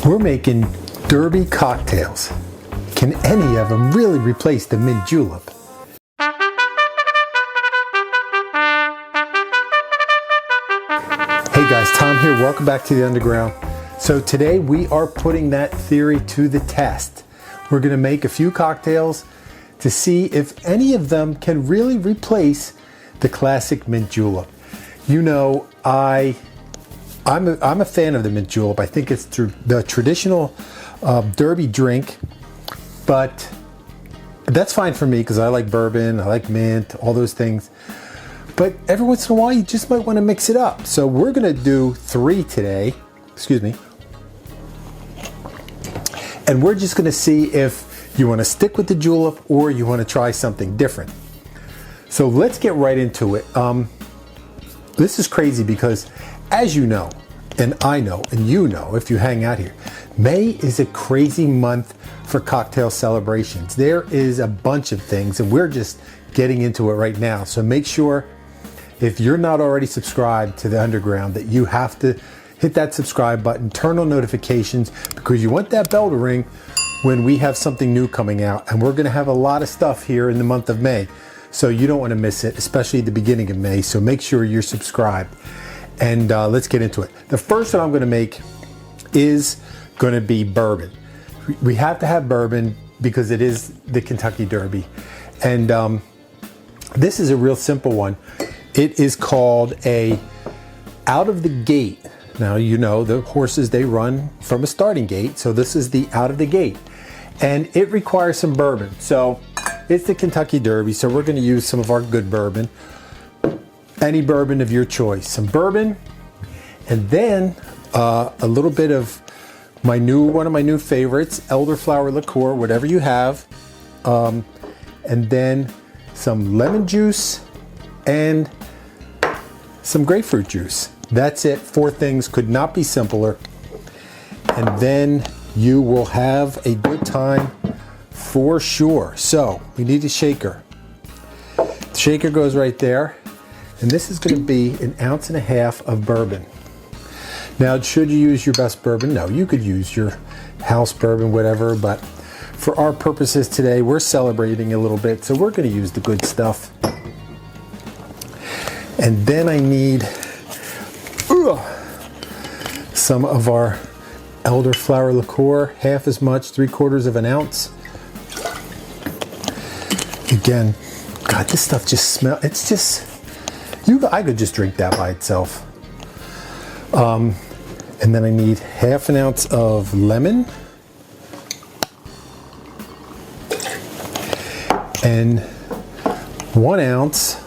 We're making derby cocktails. Can any of them really replace the mint julep? Hey guys, Tom here. Welcome back to the Underground. So today we are putting that theory to the test. We're going to make a few cocktails to see if any of them can really replace the classic mint julep. You know, I'm a fan of the mint julep. I think it's the traditional derby drink, but that's fine for me because I like bourbon, I like mint, all those things. But every once in a while, you just might want to mix it up. So we're going to do 3 today. Excuse me. And we're just going to see if you want to stick with the julep or you want to try something different. So let's get right into it. This is crazy because, as you know, and I know, and you know if you hang out here, May is a crazy month for cocktail celebrations. There is a bunch of things, and we're just getting into it right now. So make sure, if you're not already subscribed to the Underground, that you have to hit that subscribe button, turn on notifications, because you want that bell to ring when we have something new coming out. And we're going to have a lot of stuff here in the month of May. So you don't want to miss it, especially at the beginning of May. So make sure you're subscribed. And let's get into it. The first one I'm going to make is going to be bourbon. We have to have bourbon because it is the Kentucky Derby. And this is a real simple one. It is called a out of the gate. Now, you know, the horses, they run from a starting gate. So this is the out of the gate. And it requires some bourbon. So it's the Kentucky Derby. So we're going to use some of our good bourbon. Any bourbon of your choice. Some bourbon. And then a little bit of one of my new favorites, elderflower liqueur, whatever you have. And then some lemon juice and some grapefruit juice. That's it. 4 things, could not be simpler. And then you will have a good time for sure. So we need a shaker. The shaker goes right there. And this is going to be 1.5 ounces of bourbon. Now, should you use your best bourbon? No, you could use your house bourbon, whatever, but for our purposes today, we're celebrating a little bit, so we're going to use the good stuff. And then I need some of our elderflower liqueur, half as much, 3/4 ounce. Again, God, this stuff just smells, it's just, I could just drink that by itself. And then I need 1/2 ounce of lemon and 1 ounce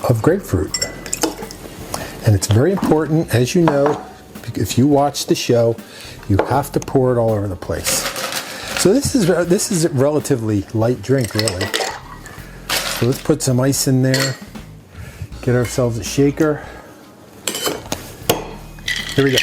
of grapefruit. And it's very important, as you know, if you watch the show, you have to pour it all over the place. So this is a relatively light drink, really. So let's put some ice in there, get ourselves a shaker. Here we go.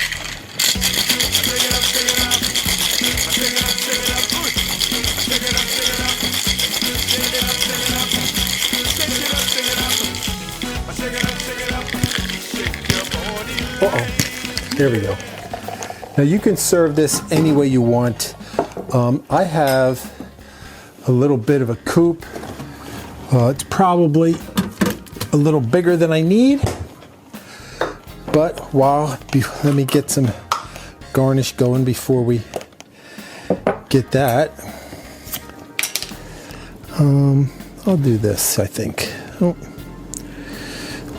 Uh-oh. There we go. Now you can serve this any way you want. I have a little bit of a coupe. It's probably a little bigger than I need. But let me get some garnish going before we get that. I'll do this, I think. Oh,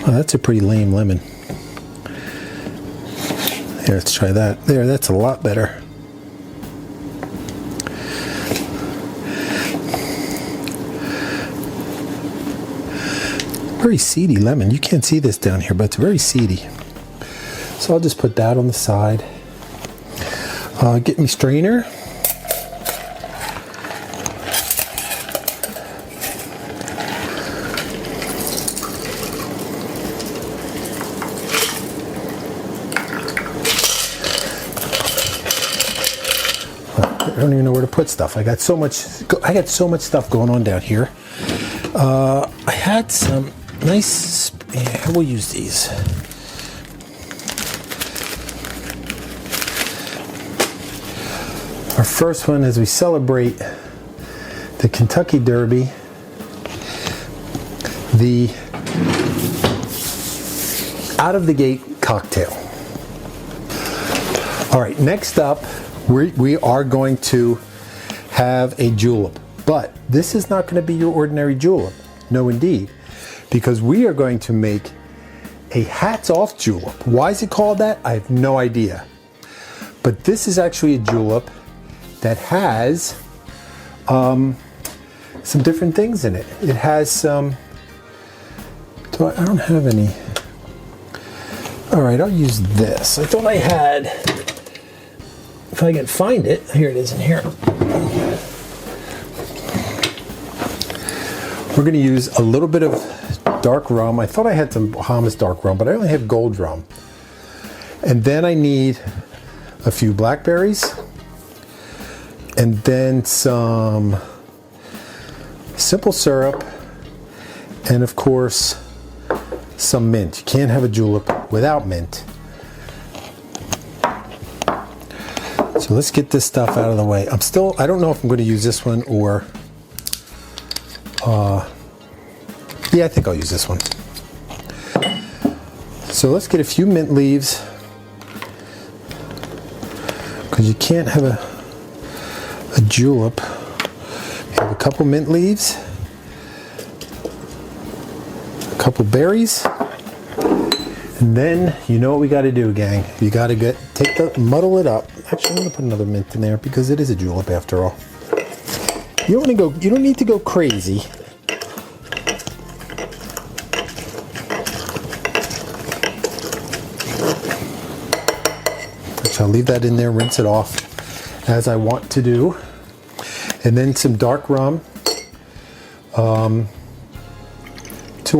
that's a pretty lame lemon. Here, let's try that. There, that's a lot better. Very seedy lemon. You can't see this down here, but it's very seedy. So I'll just put that on the side. Get me strainer. I don't even know where to put stuff. I got so much stuff going on down here. I had some nice, we'll use these. first one as we celebrate the Kentucky Derby, the out of the gate cocktail. All right, next up, we are going to have a julep, but this is not going to be your ordinary julep. No, indeed, because we are going to make a hats off julep. Why is it called that? I have no idea. But this is actually a julep that has some different things in it. It has some, I don't have any. All right, I'll use this. I thought I had, if I can find it, here it is in here. We're going to use a little bit of dark rum. I thought I had some Bahamas dark rum, but I only have gold rum. And then I need a few blackberries, and then some simple syrup, and of course some mint. You can't have a julep without mint. So let's get this stuff out of the way. I don't know if I'm going to use this one or yeah, I think I'll use this one. So let's get a few mint leaves, because you can't have a julep. You have a couple mint leaves, a couple berries, and then you know what we got to do, gang. You got to muddle it up. Actually, I'm going to put another mint in there because it is a julep after all. You don't need to go crazy. So I'll leave that in there, rinse it off as I want to do. And then some dark rum, 2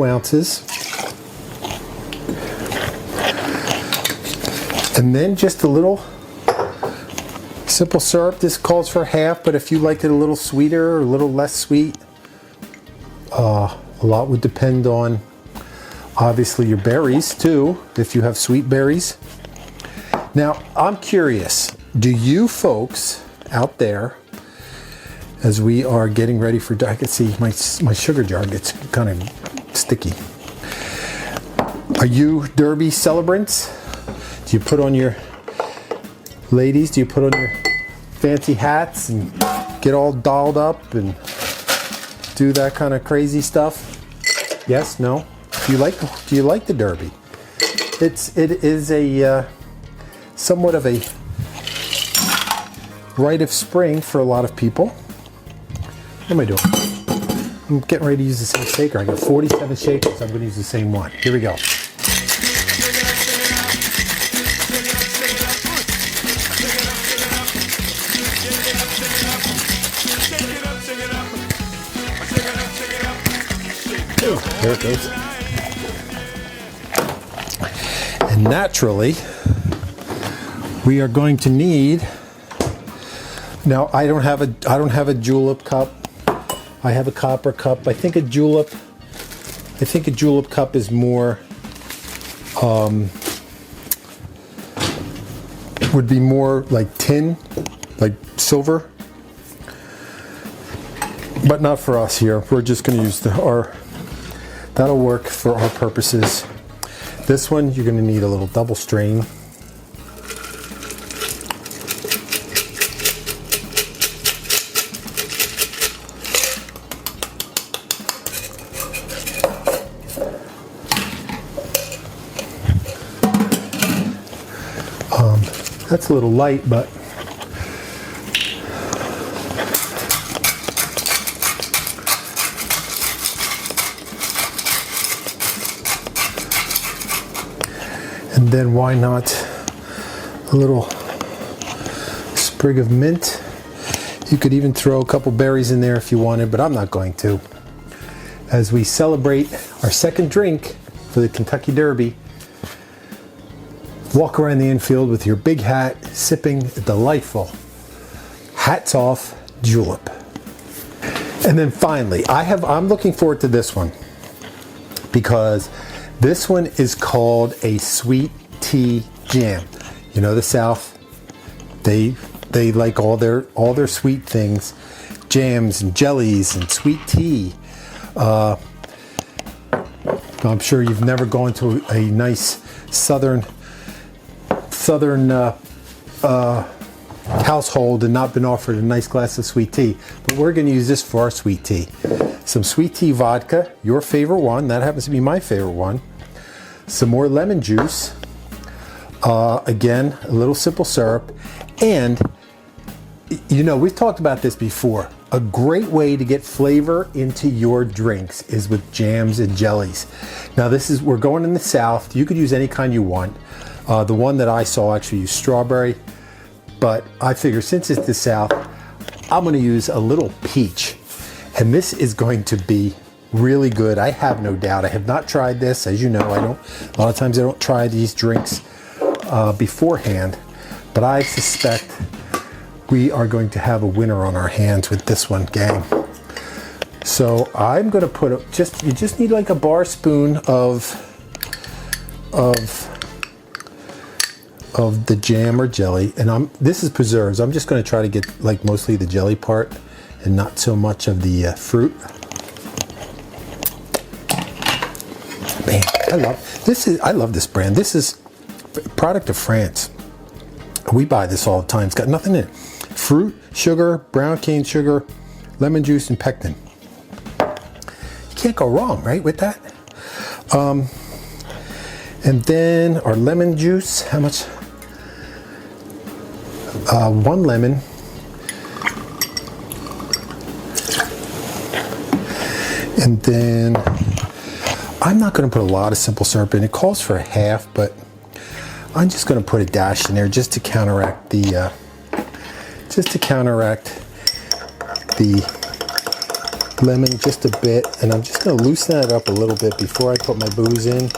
ounces. And then just a little simple syrup. This calls for half, but if you liked it a little sweeter or a little less sweet, a lot would depend on obviously your berries too, if you have sweet berries. Now, I'm curious, do you folks out there, as we are getting ready for, I can see my sugar jar gets kind of sticky. Are you Derby celebrants? Do you put on your, ladies, do you put on your fancy hats and get all dolled up and do that kind of crazy stuff? Yes, no? Do you like the Derby? It is a somewhat of a rite of spring for a lot of people. What am I doing? I'm getting ready to use the same shaker. I got 47 shakers. I'm going to use the same one. Here we go. Ooh, there it goes. And naturally, we are going to need. Now, I don't have a julep cup. I have a copper cup. I think a julep cup is more would be more like tin, like silver. But not for us here. We're just going to use that'll work for our purposes. This one, you're going to need a little double strain. That's a little light, but and then why not a little sprig of mint. You could even throw a couple berries in there if you wanted, but I'm not going to. As we celebrate our second drink for the Kentucky Derby, walk around the infield with your big hat, sipping a delightful hats off julep. And then finally, I'm looking forward to this one because this one is called a sweet tea jam. You know the South, they they like all their sweet things, jams and jellies and sweet tea. I'm sure you've never gone to a nice southern household and not been offered a nice glass of sweet tea. But we're going to use this for our sweet tea. Some sweet tea vodka, your favorite one. That happens to be my favorite one. Some more lemon juice. Again, a little simple syrup. And, you know, we've talked about this before. A great way to get flavor into your drinks is with jams and jellies. Now we're going in the South. You could use any kind you want. The one that I saw actually used strawberry, but I figure since it's the South, I'm going to use a little peach. And this is going to be really good. I have no doubt. I have not tried this. As you know, a lot of times I don't try these drinks beforehand, but I suspect we are going to have a winner on our hands with this one, gang. So I'm going to put you just need like a bar spoon of the jam or jelly, and this is preserves. I'm just going to try to get like mostly the jelly part and not so much of the fruit. Man, I love this brand. This is a product of France. We buy this all the time. It's got nothing in it. Fruit, sugar, brown cane sugar, lemon juice, and pectin. You can't go wrong, right, with that? And then our lemon juice. How much? 1 lemon. And then I'm not going to put a lot of simple syrup in. It calls for a half, but I'm just going to put a dash in there just to counteract the lemon just a bit. And I'm just going to loosen that up a little bit before I put my booze in.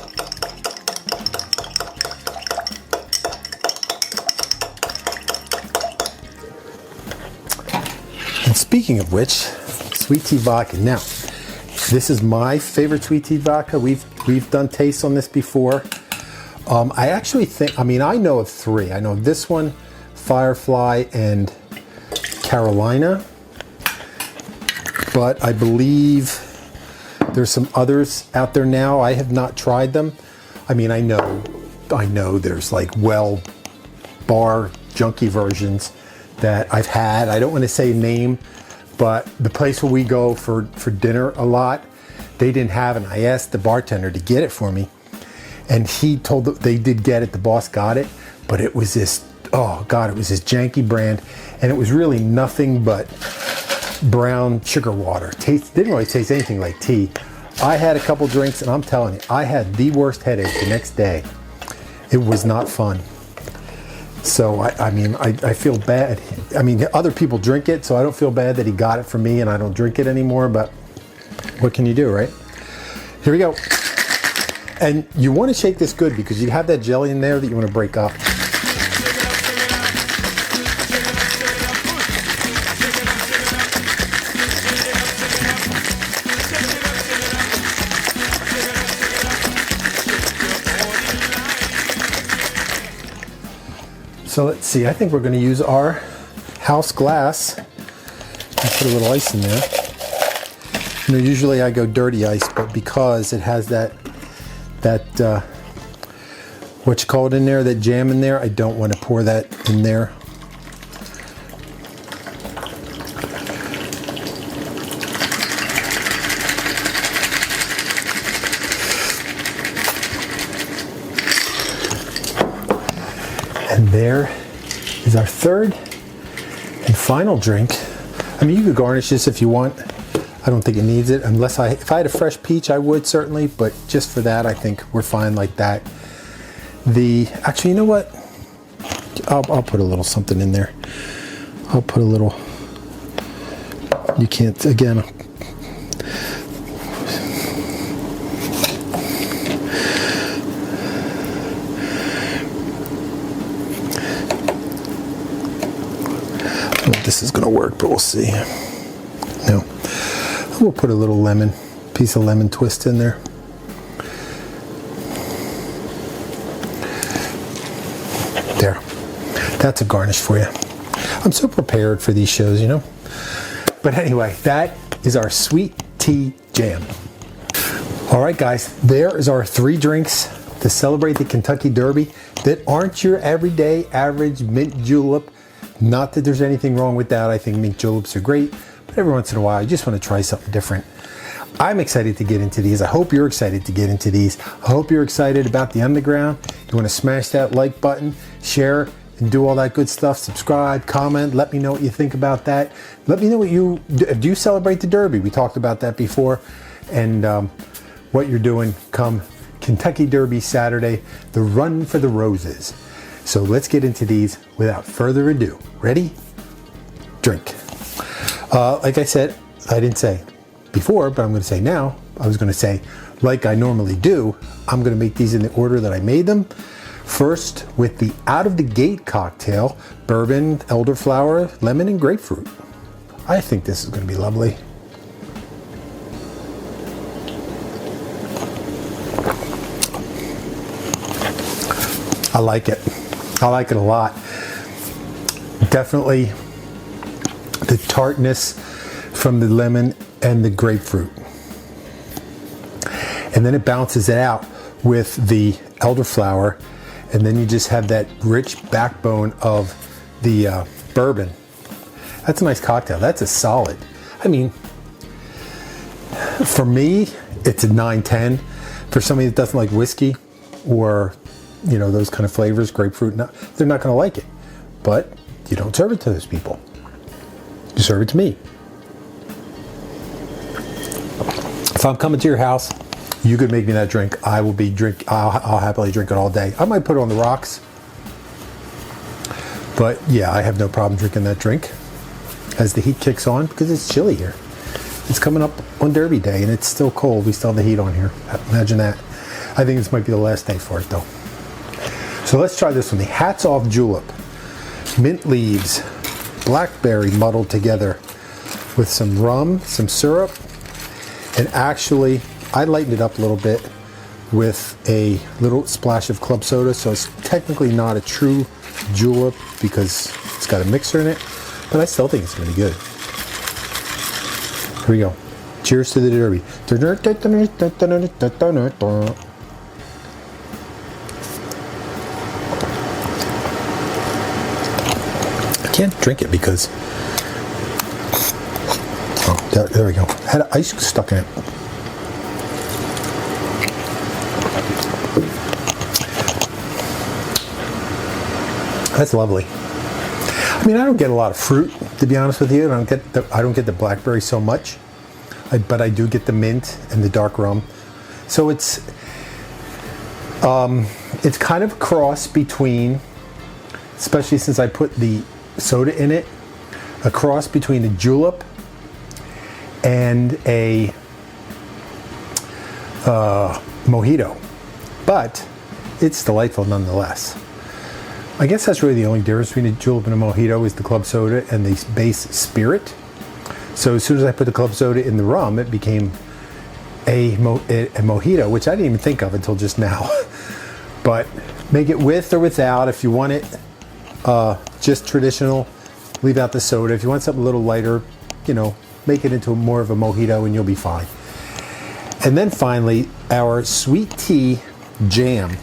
And speaking of which, sweet tea vodka. Now, this is my favorite sweet tea vodka. We've done tastes on this before. I actually think, I know of 3. I know this one, Firefly, and Carolina. But I believe there's some others out there now. I have not tried them. I know there's like bar junkie versions that I've had. I don't want to say name, but the place where we go for dinner a lot, they didn't have it. And I asked the bartender to get it for me. And he told them they did get it. The boss got it, but it was this, oh God, it was this janky brand. And it was really nothing but brown sugar water. Didn't really taste anything like tea. I had a couple drinks and I'm telling you, I had the worst headache the next day. It was not fun. So I feel bad. Other people drink it, so I don't feel bad that he got it for me and I don't drink it anymore, but what can you do, right? Here we go. And you want to shake this good because you have that jelly in there that you want to break up. So let's see, I think we're going to use our house glass and put a little ice in there. Usually I go dirty ice, but because it has that what you call it in there, that jam in there, I don't want to pour that in there. And there is our third and final drink. You could garnish this if you want. I don't think it needs it, unless if I had a fresh peach, I would certainly, but just for that, I think we're fine like that. Actually, you know what? I'll put a little something in there. I'll put a little, you can't, again, this is going to work, but we'll see. No. We'll put a little piece of lemon twist in there. There. That's a garnish for you. I'm so prepared for these shows, you know. But anyway, that is our sweet tea jam. All right, guys, there is our 3 drinks to celebrate the Kentucky Derby that aren't your everyday average mint julep. Not that there's anything wrong with that. I think mint juleps are great, but every once in a while, I just want to try something different. I'm excited to get into these. I hope you're excited to get into these. I hope you're excited about the underground. You want to smash that like button, share, and do all that good stuff. Subscribe, comment, let me know what you think about that. Let me know what do you celebrate the Derby? We talked about that before. And what you're doing come Kentucky Derby Saturday, the Run for the Roses. So let's get into these without further ado. Ready? Drink. Like I said, I didn't say before, but I'm going to say now. I was going to say, like I normally do, I'm going to make these in the order that I made them. First, with the out of the gate cocktail, bourbon, elderflower, lemon, and grapefruit. I think this is going to be lovely. I like it. I like it a lot. Definitely the tartness from the lemon and the grapefruit. And then it balances it out with the elderflower, and then you just have that rich backbone of the bourbon. That's a nice cocktail. That's a solid. I mean, for me, it's a 9-10. For somebody that doesn't like whiskey or, you know, those kind of flavors, grapefruit, they're not going to like it. But you don't serve it to those people. You serve it to me. If I'm coming to your house, you could make me that drink. I'll happily drink it all day. I might put it on the rocks. But yeah, I have no problem drinking that drink as the heat kicks on, because it's chilly here. It's coming up on Derby Day and it's still cold. We still have the heat on here. Imagine that. I think this might be the last day for it though. So let's try this one. The Hats Off Julep. Mint leaves, blackberry muddled together with some rum, some syrup, and actually I lightened it up a little bit with a little splash of club soda, so it's technically not a true julep because it's got a mixer in it, but I still think it's going to be good. Here we go. Cheers to the Derby. I can't drink it because, oh, there we go. Had ice stuck in it. That's lovely. I mean, I don't get a lot of fruit, to be honest with you. I don't get the blackberry so much, but I do get the mint and the dark rum. So it's kind of a cross between, especially since I put the soda in it, a cross between a julep and a mojito, but it's delightful nonetheless. I guess that's really the only difference between a julep and a mojito is the club soda and the base spirit. So as soon as I put the club soda in the rum, it became a mojito, which I didn't even think of until just now. But make it with or without. If you want it just traditional, leave out the soda. If you want something a little lighter, you know, make it into more of a mojito and you'll be fine. And then finally, our sweet tea jam.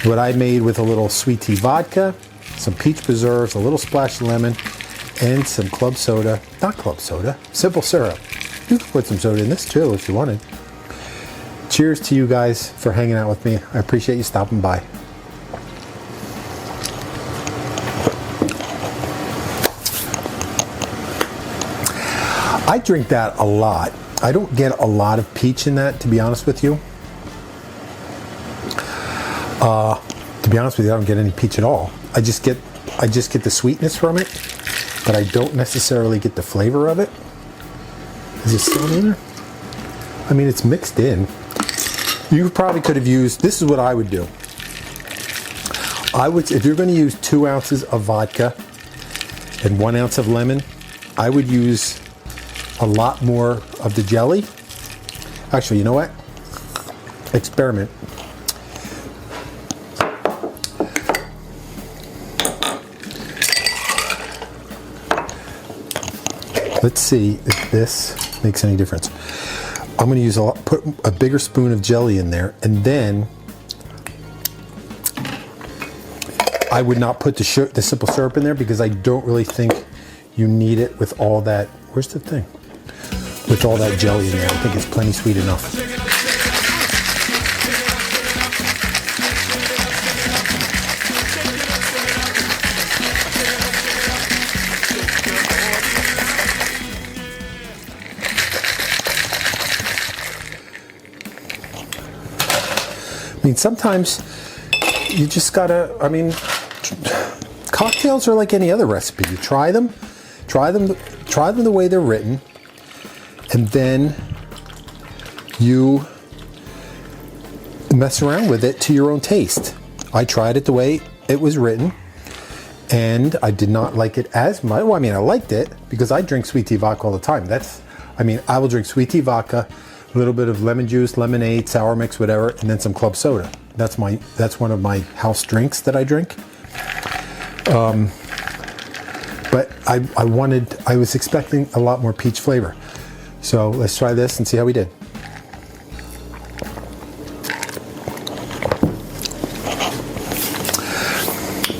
What I made with a little sweet tea vodka, some peach preserves, a little splash of lemon, and some club soda. Not club soda, simple syrup. You can put some soda in this too if you wanted. Cheers to you guys for hanging out with me. I appreciate you stopping by. I drink that a lot. I don't get a lot of peach in that, to be honest with you. To be honest with you, I don't get any peach at all. I just get the sweetness from it, but I don't necessarily get the flavor of it. Is it still in there? I mean, it's mixed in. You probably could have used, this is what I would do. If you're going to use 2 ounces of vodka and 1 ounce of lemon, I would use a lot more of the jelly. Actually, you know what? Experiment. Let's see if this makes any difference. I'm going to put a bigger spoon of jelly in there, and then I would not put the simple syrup in there because I don't really think you need it with all that. Where's the thing? With all that jelly in there, I think it's plenty sweet enough. I mean, sometimes you just gotta, cocktails are like any other recipe. You try them the way they're written, and then you mess around with it to your own taste. I tried it the way it was written, and I did not like it as much. Well, I liked it because I drink sweet tea vodka all the time. I will drink sweet tea vodka, a little bit of lemon juice, lemonade, sour mix, whatever, and then some club soda. That's one of my house drinks that I drink. But I was expecting a lot more peach flavor. So let's try this and see how we did.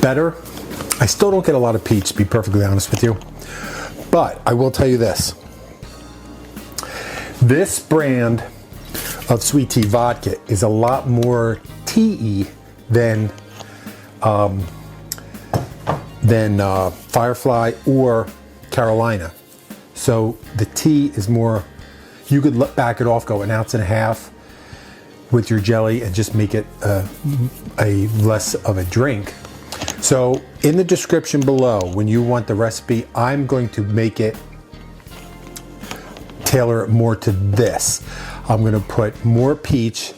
Better. I still don't get a lot of peach, to be perfectly honest with you. But I will tell you this. This brand of sweet tea vodka is a lot more tea-y than Firefly or Carolina. So the tea is more, you could back it off, go 1.5 ounces with your jelly and just make it a less of a drink. So in the description below, when you want the recipe, I'm going to make it tailor it more to this. I'm going to put more peach,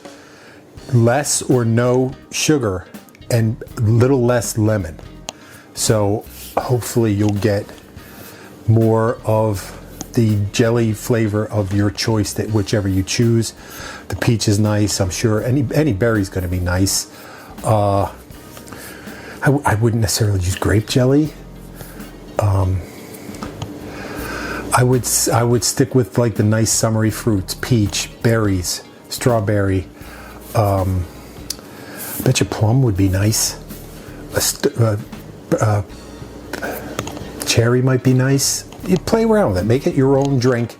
less or no sugar, and a little less lemon. So hopefully you'll get more of the jelly flavor of your choice, that whichever you choose. The peach is nice. I'm sure any berry's going to be nice. I wouldn't necessarily use grape jelly. I would stick with like the nice summery fruits: peach, berries, strawberry. Bet you plum would be nice. Cherry might be nice. You play around with it, make it your own drink,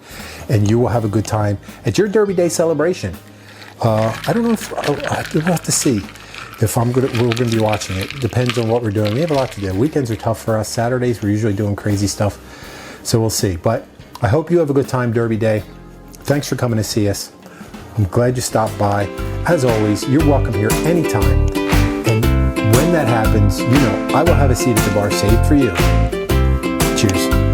and you will have a good time at your Derby Day celebration. I don't know if we'll have to see if we're going to be watching it. Depends on what we're doing. We have a lot to do. Weekends are tough for us. Saturdays we're usually doing crazy stuff, so we'll see. But I hope you have a good time Derby Day. Thanks for coming to see us. I'm glad you stopped by. As always, you're welcome here anytime. And when that happens, I will have a seat at the bar saved for you. Cheers.